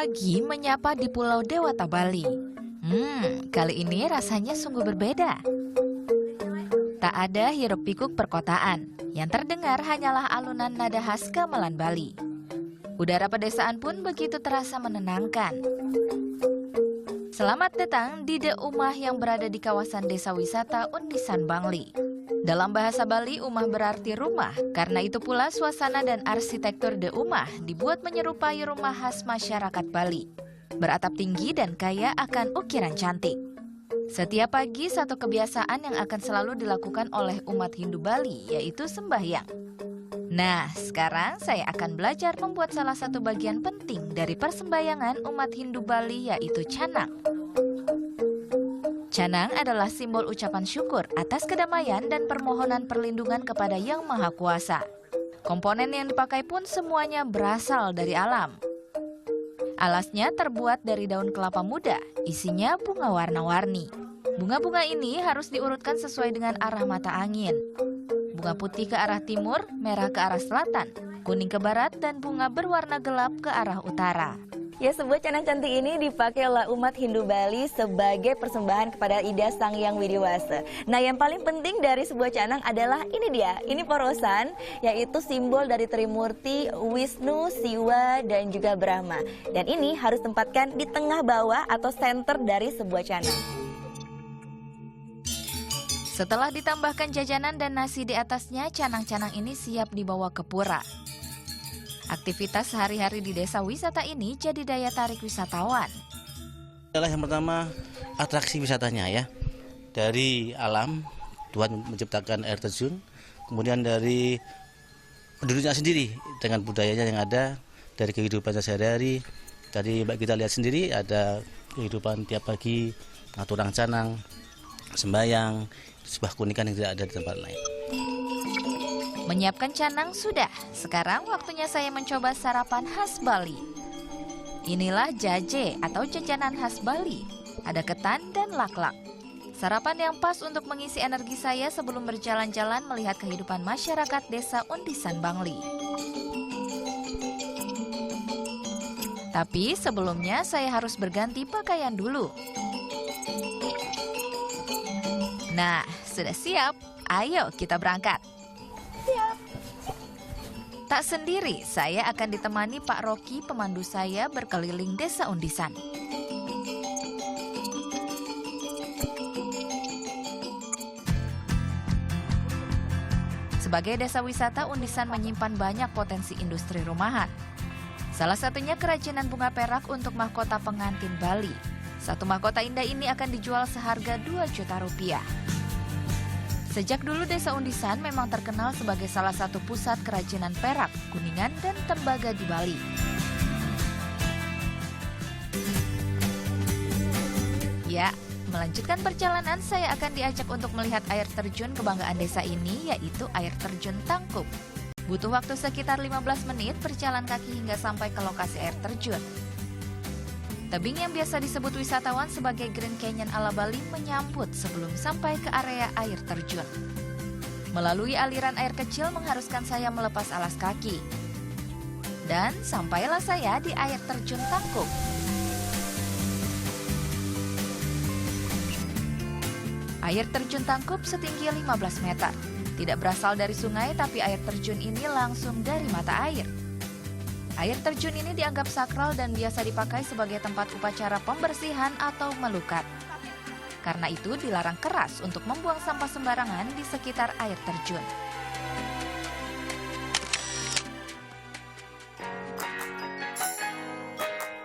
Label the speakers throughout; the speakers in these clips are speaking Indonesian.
Speaker 1: pagi menyapa di Pulau Dewata, Bali. Kali ini rasanya sungguh berbeda. Tak ada hiruk-pikuk perkotaan. Yang terdengar hanyalah alunan nada khas gamelan Bali. Udara pedesaan pun begitu terasa menenangkan. Selamat datang di The Umah yang berada di kawasan desa wisata Undisan Bangli. Dalam bahasa Bali, umah berarti rumah. Karena itu pula suasana dan arsitektur The Umah dibuat menyerupai rumah khas masyarakat Bali. Beratap tinggi dan kaya akan ukiran cantik. Setiap pagi satu kebiasaan yang akan selalu dilakukan oleh umat Hindu Bali, yaitu sembahyang. Nah, sekarang saya akan belajar membuat salah satu bagian penting dari persembahyangan umat Hindu Bali, yaitu canang. Canang adalah simbol ucapan syukur atas kedamaian dan permohonan perlindungan kepada Yang Maha Kuasa. Komponen yang dipakai pun semuanya berasal dari alam. Alasnya terbuat dari daun kelapa muda, isinya bunga warna-warni. Bunga-bunga ini harus diurutkan sesuai dengan arah mata angin. Bunga putih ke arah timur, merah ke arah selatan, kuning ke barat, dan bunga berwarna gelap ke arah utara.
Speaker 2: Ya, sebuah canang cantik ini dipakai oleh umat Hindu Bali sebagai persembahan kepada Ida Sang Hyang Widiwasa. Nah, yang paling penting dari sebuah canang adalah ini dia, ini porosan, yaitu simbol dari Trimurti, Wisnu, Siwa, dan juga Brahma. Dan ini harus tempatkan di tengah bawah atau center dari sebuah canang.
Speaker 1: Setelah ditambahkan jajanan dan nasi di atasnya, canang-canang ini siap dibawa ke pura. Aktivitas sehari-hari di desa wisata ini jadi daya tarik wisatawan.
Speaker 3: Yang pertama, atraksi wisatanya ya. Dari alam, Tuhan menciptakan air terjun. Kemudian dari penduduknya sendiri, dengan budayanya yang ada, dari kehidupan sehari-hari. Tadi kita lihat sendiri, ada kehidupan tiap pagi, ngaturang canang, sembahyang, sebuah keunikan yang tidak ada di tempat lain.
Speaker 1: Menyiapkan canang sudah, sekarang waktunya saya mencoba sarapan khas Bali. Inilah jaje atau jajanan khas Bali. Ada ketan dan laklak. Sarapan yang pas untuk mengisi energi saya sebelum berjalan-jalan melihat kehidupan masyarakat desa Undisan Bangli. Tapi sebelumnya saya harus berganti pakaian dulu. Nah, sudah siap? Ayo kita berangkat. Tak sendiri, saya akan ditemani Pak Rocky, pemandu saya berkeliling desa Undisan. Sebagai desa wisata, Undisan menyimpan banyak potensi industri rumahan. Salah satunya kerajinan bunga perak untuk mahkota pengantin Bali. Satu mahkota indah ini akan dijual seharga 2 juta rupiah. Sejak dulu desa Undisan memang terkenal sebagai salah satu pusat kerajinan perak, kuningan, dan tembaga di Bali. Ya, melanjutkan perjalanan saya akan diajak untuk melihat air terjun kebanggaan desa ini, yaitu air terjun Tangkup. Butuh waktu sekitar 15 menit berjalan kaki hingga sampai ke lokasi air terjun. Tebing yang biasa disebut wisatawan sebagai Grand Canyon ala Bali menyambut sebelum sampai ke area air terjun. Melalui aliran air kecil mengharuskan saya melepas alas kaki. Dan sampailah saya di air terjun Tangkup. Air terjun Tangkup setinggi 15 meter. Tidak berasal dari sungai, tapi air terjun ini langsung dari mata air. Air terjun ini dianggap sakral dan biasa dipakai sebagai tempat upacara pembersihan atau melukat. Karena itu dilarang keras untuk membuang sampah sembarangan di sekitar air terjun.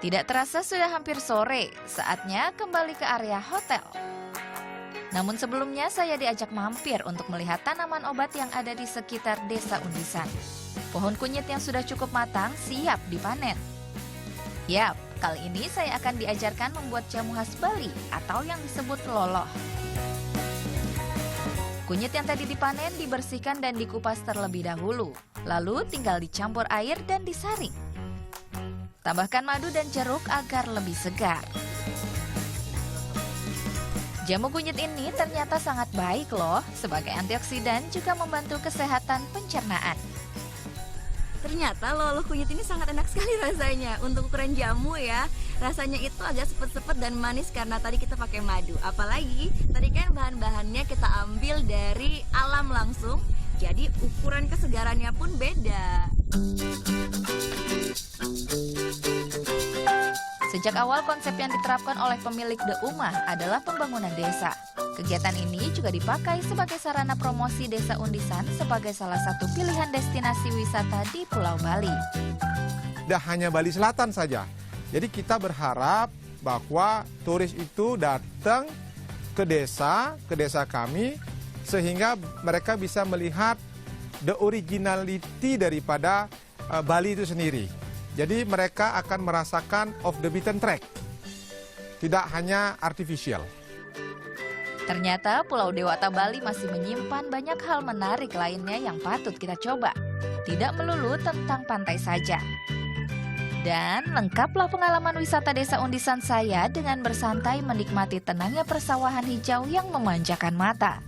Speaker 1: Tidak terasa sudah hampir sore, saatnya kembali ke area hotel. Namun sebelumnya saya diajak mampir untuk melihat tanaman obat yang ada di sekitar desa Undisan. Pohon kunyit yang sudah cukup matang siap dipanen. Yap, kali ini saya akan diajarkan membuat jamu khas Bali atau yang disebut loloh. Kunyit yang tadi dipanen dibersihkan dan dikupas terlebih dahulu. Lalu tinggal dicampur air dan disaring. Tambahkan madu dan jeruk agar lebih segar. Jamu kunyit ini ternyata sangat baik loh, sebagai antioksidan juga membantu kesehatan pencernaan.
Speaker 2: Ternyata loloh kunyit ini sangat enak sekali rasanya. Untuk ukuran jamu ya, rasanya itu agak sepet-sepet dan manis karena tadi kita pakai madu. Apalagi tadi kan bahan-bahannya kita ambil dari alam langsung, jadi ukuran kesegarannya pun beda.
Speaker 1: Sejak awal konsep yang diterapkan oleh pemilik The Umah adalah pembangunan desa. Kegiatan ini juga dipakai sebagai sarana promosi Desa Undisan sebagai salah satu pilihan destinasi wisata di Pulau Bali.
Speaker 4: Tidak hanya Bali Selatan saja. Jadi kita berharap bahwa turis itu datang ke desa kami, sehingga mereka bisa melihat the originality daripada Bali itu sendiri. Jadi mereka akan merasakan off the beaten track, tidak hanya artificial.
Speaker 1: Ternyata Pulau Dewata Bali masih menyimpan banyak hal menarik lainnya yang patut kita coba. Tidak melulu tentang pantai saja. Dan lengkaplah pengalaman wisata Desa Undisan saya dengan bersantai menikmati tenangnya persawahan hijau yang memanjakan mata.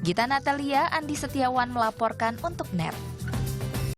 Speaker 1: Gita Natalia, Andi Setiawan melaporkan untuk NET.